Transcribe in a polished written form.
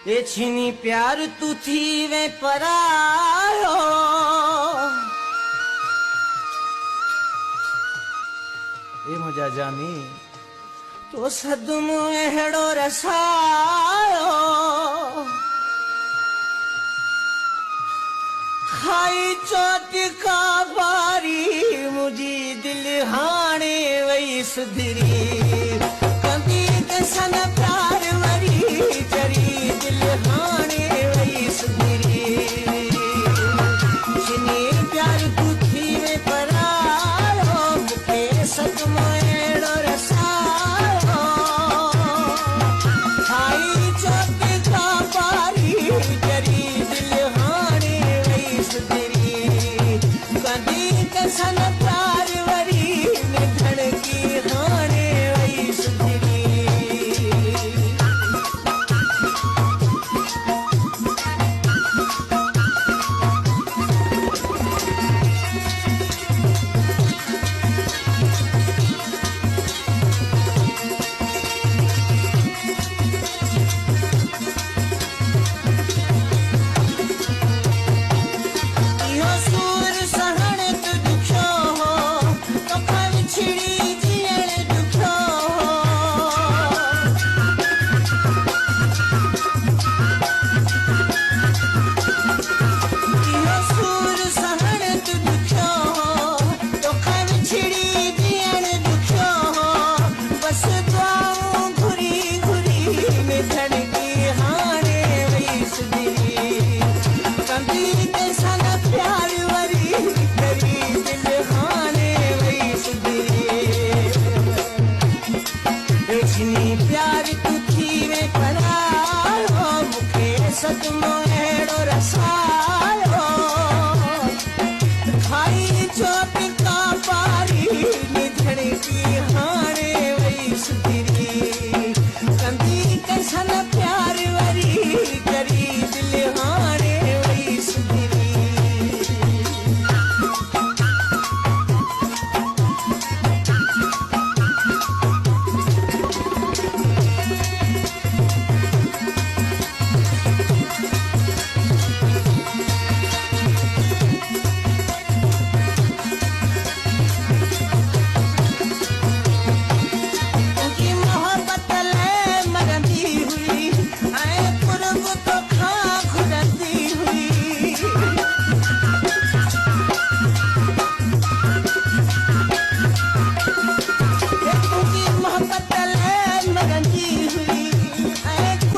ए छीनी प्यार तू थी वे परायो ए मुझा जानी तो सदमो एहड़ो रसायो खाई चोट का बारी मुझी दिल हाणे वही सुधरी कंदी कसन प्यार वरी चरी दिल हाणे वही सुधरी जिनी प्यार तू थी वे परायो मुखे सदमो एड़ो रसायो खाई चोट का बारी चरी दिल हाणे वही सुधरी कंदी कसन प्यार वरी निधन की हाणे वही सुधरी यो सूर सहण तु दुखो हो तोखा विछड़ी जियण दुखो यो सूर सहण तु दुखो हो तोखा विछड़ी जियण दुखो बस दुआऊं घुरी घुरी निधन की हाणे वही सुधरी कंदी कसन प्यार वरी करी दिल हाणे वही सुधरी जिनी प्यार तू थी वे परायो मुखे सदमो एड़ो रसायो खाई चोट का पारी निधन की हाणे वही सुधरी कंदी कसन प्यार